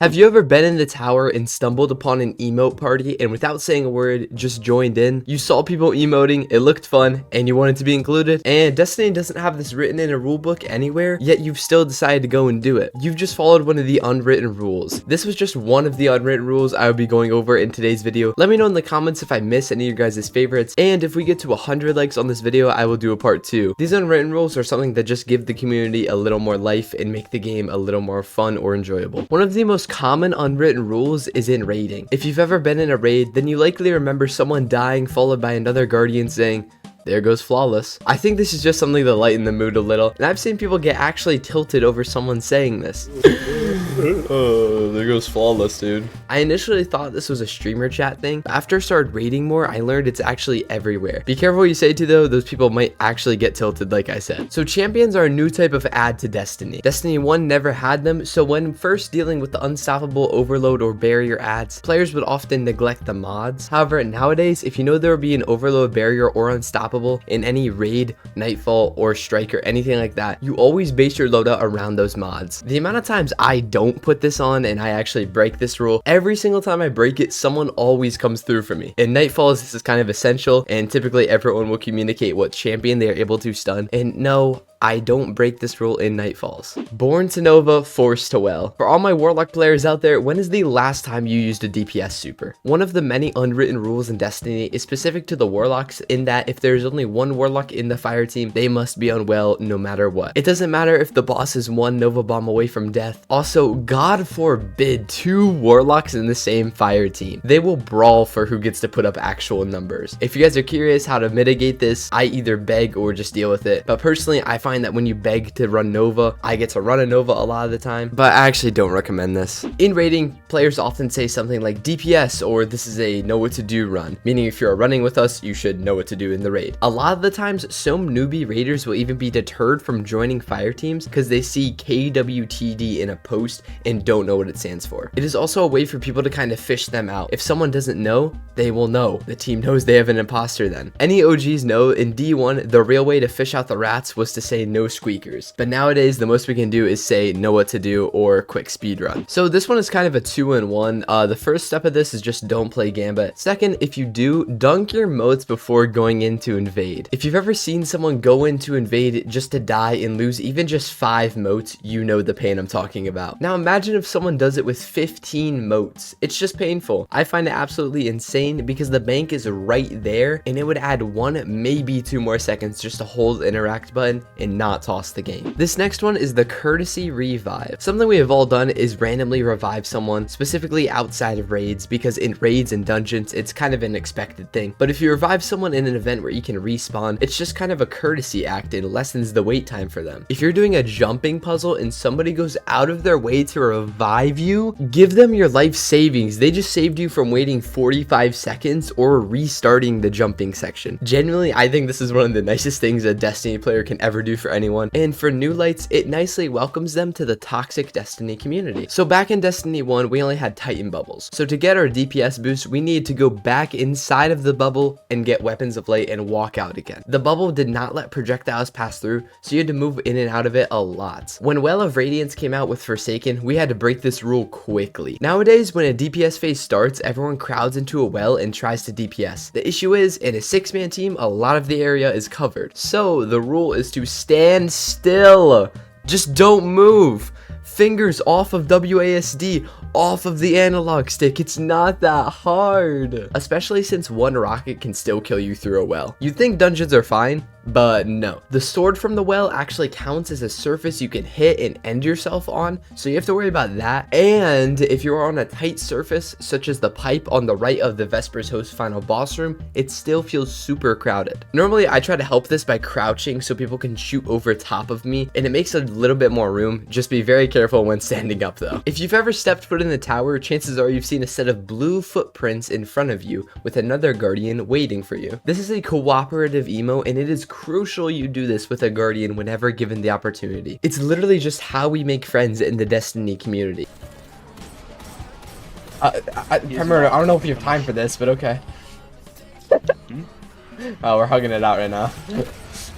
Have you ever been in the tower and stumbled upon an emote party and without saying a word, just joined in? You saw people emoting, it looked fun, and you wanted to be included? And Destiny doesn't have this written in a rulebook anywhere, yet you've still decided to go and do it. You've just followed one of the unwritten rules. This was just one of the unwritten rules I will be going over in today's video. Let me know in the comments if I miss any of your guys' favorites, and if we get to 100 likes on this video, I will do a part 2. These unwritten rules are something that just give the community a little more life and make the game a little more fun or enjoyable. One of the most common unwritten rules is in raiding. If you've ever been in a raid, then you likely remember someone dying followed by another guardian saying, "There goes flawless." I think this is just something to lighten the mood a little, and I've seen people get actually tilted over someone saying this. Oh, there goes flawless, dude. I initially thought this was a streamer chat thing, but after I started raiding more, I learned it's actually everywhere. Be careful what you say to though, those people might actually get tilted like I said. So champions are a new type of add to Destiny. Destiny 1 never had them, so when first dealing with the unstoppable overload or barrier adds, players would often neglect the mods. However, nowadays, if you know there will be an overload barrier or unstoppable in any raid, nightfall, or strike or anything like that, you always base your loadout around those mods. The amount of times I don't put this on and I actually break this rule, every single time I break it, someone always comes through for me. In nightfalls, this is kind of essential, and typically everyone will communicate what champion they are able to stun. And no, I don't break this rule in nightfalls. Born to Nova, forced to well. For all my Warlock players out there, when is the last time you used a DPS super? One of the many unwritten rules in Destiny is specific to the Warlocks in that if there's only one Warlock in the fire team, they must be on well no matter what. It doesn't matter if the boss is one Nova bomb away from death. Also, God forbid 2 Warlocks in the same fire team. They will brawl for who gets to put up actual numbers. If you guys are curious how to mitigate this, I either beg or just deal with it. But personally, I find that when you beg to run Nova, I get to run a Nova a lot of the time, but I actually don't recommend this. In raiding, players often say something like DPS or this is a know what to do run, meaning if you're running with us, you should know what to do in the raid. A lot of the times, some newbie raiders will even be deterred from joining fire teams because they see KWTD in a post and don't know what it stands for. It is also a way for people to kind of fish them out. If someone doesn't know, they will know. The team knows they have an imposter then. Any OGs know in D1, the real way to fish out the rats was to say no squeakers. But nowadays, the most we can do is say know what to do or quick speed run. So this one is kind of a 2-in-1. The first step of this is just don't play Gambit. Second, if you do, dunk your motes before going into invade. If you've ever seen someone go into invade just to die and lose even just 5 motes, you know the pain I'm talking about. Now imagine if someone does it with 15 motes. It's just painful. I find it absolutely insane because the bank is right there and it would add 1, maybe 2 more seconds just to hold the interact button and not toss the game. This next one is the courtesy revive. Something we have all done is randomly revive someone, specifically outside of raids, because in raids and dungeons, it's kind of an expected thing. But if you revive someone in an event where you can respawn, it's just kind of a courtesy act and lessens the wait time for them. If you're doing a jumping puzzle and somebody goes out of their way to revive you, give them your life savings. They just saved you from waiting 45 seconds or restarting the jumping section. Genuinely, I think this is one of the nicest things a Destiny player can ever do for anyone, and for new lights, it nicely welcomes them to the toxic Destiny community. So back in Destiny 1, we only had Titan bubbles. So to get our DPS boost, we needed to go back inside of the bubble and get weapons of light and walk out again. The bubble did not let projectiles pass through, so you had to move in and out of it a lot. When Well of Radiance came out with Forsaken, we had to break this rule quickly. Nowadays, when a DPS phase starts, everyone crowds into a well and tries to DPS. The issue is, in a 6-man team, a lot of the area is covered. So the rule is to stand still. Just don't move. Fingers off of WASD, off of the analog stick. It's not that hard. Especially since 1 rocket can still kill you through a well. You'd think dungeons are fine, but no. The sword from the well actually counts as a surface you can hit and end yourself on, so you have to worry about that. And if you're on a tight surface, such as the pipe on the right of the Vespers Host final boss room, it still feels super crowded. Normally, I try to help this by crouching so people can shoot over top of me, and it makes a little bit more room. Just be very careful when standing up though. If you've ever stepped foot in the tower, chances are you've seen a set of blue footprints in front of you with another guardian waiting for you. This is a cooperative emo, and it is crucial you do this with a guardian whenever given the opportunity. It's literally just how we make friends in the Destiny community. I don't know if you have time for this, but okay. Oh, we're hugging it out right now.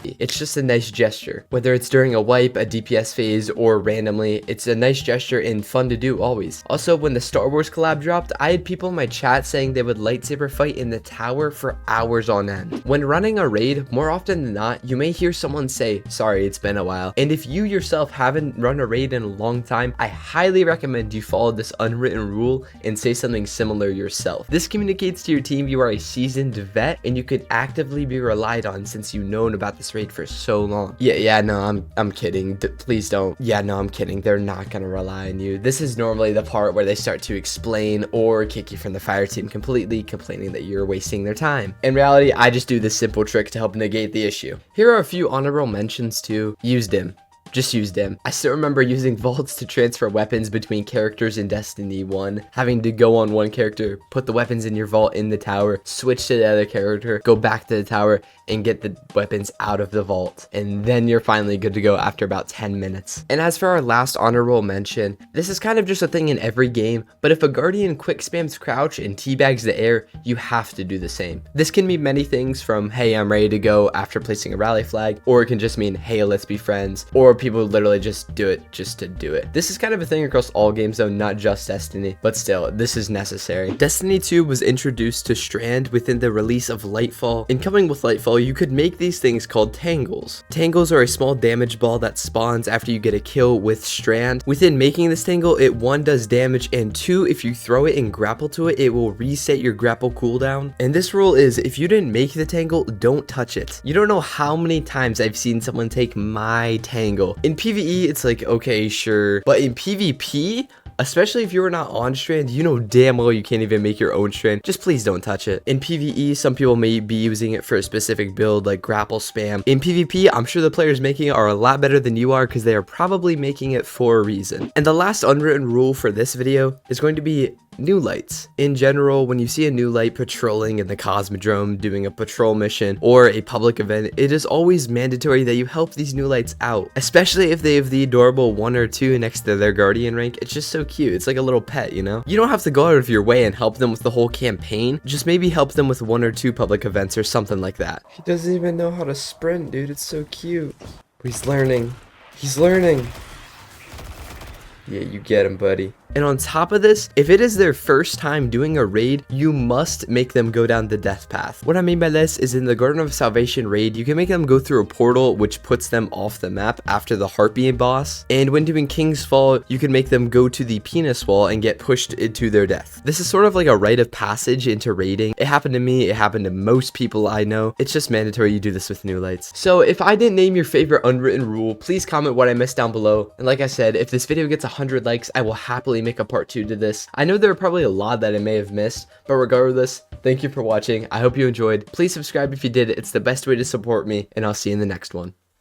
It's just a nice gesture. Whether it's during a wipe, a DPS phase, or randomly, it's a nice gesture and fun to do always. Also, when the Star Wars collab dropped, I had people in my chat saying they would lightsaber fight in the tower for hours on end. When running a raid, more often than not, you may hear someone say, sorry, it's been a while. And if you yourself haven't run a raid in a long time, I highly recommend you follow this unwritten rule and say something similar yourself. This communicates to your team you are a seasoned vet and you could actively be relied on since you've known about this raid for so long. No, I'm kidding. Please don't. Yeah, no, I'm kidding. They're not gonna rely on you. This is normally the part where they start to explain or kick you from the fire team completely, complaining that you're wasting their time. In reality, I just do this simple trick to help negate the issue. Here are a few honorable mentions too. Use dim. Just use dim. I still remember using vaults to transfer weapons between characters in Destiny 1, having to go on one character, put the weapons in your vault in the tower, switch to the other character, go back to the tower, and get the weapons out of the vault. And then you're finally good to go after about 10 minutes. And as for our last honorable mention, this is kind of just a thing in every game, but if a guardian quick spams crouch and teabags the air, you have to do the same. This can mean many things from, hey, I'm ready to go after placing a rally flag, or it can just mean, hey, let's be friends, or people literally just do it just to do it. This is kind of a thing across all games though, not just Destiny, but still, this is necessary. Destiny 2 was introduced to Strand within the release of Lightfall, and coming with Lightfall, you could make these things called Tangles. Tangles are a small damage ball that spawns after you get a kill with Strand. Within making this Tangle, it 1 does damage, and 2, if you throw it and grapple to it, it will reset your grapple cooldown. And this rule is, if you didn't make the Tangle, don't touch it. You don't know how many times I've seen someone take my Tangle. In PvE, it's like, okay, sure. But in PvP, especially if you're not on Strand, you know damn well you can't even make your own Strand. Just please don't touch it. In PvE, some people may be using it for a specific build like grapple spam. In PvP, I'm sure the players making it are a lot better than you are because they are probably making it for a reason. And the last unwritten rule for this video is going to be new lights. In general, when you see a new light patrolling in the Cosmodrome, doing a patrol mission, or a public event, it is always mandatory that you help these new lights out, especially if they have the adorable 1 or 2 next to their guardian rank. It's just so cute. It's like a little pet, you know? You don't have to go out of your way and help them with the whole campaign. Just maybe help them with 1 or 2 public events or something like that. He doesn't even know how to sprint, dude. It's so cute. He's learning. He's learning. Yeah, you get him, buddy. And on top of this, if it is their first time doing a raid, you must make them go down the death path. What I mean by this is in the Garden of Salvation raid, you can make them go through a portal which puts them off the map after the Harpy boss. And when doing King's Fall, you can make them go to the penis wall and get pushed into their death. This is sort of like a rite of passage into raiding. It happened to me, it happened to most people I know. It's just mandatory you do this with new lights. So if I didn't name your favorite unwritten rule, please comment what I missed down below. And like I said, if this video gets 100 likes, I will happily make a part 2 to this. I know there are probably a lot that I may have missed, but regardless, thank you for watching. I hope you enjoyed. Please subscribe if you did. It's the best way to support me, and I'll see you in the next one.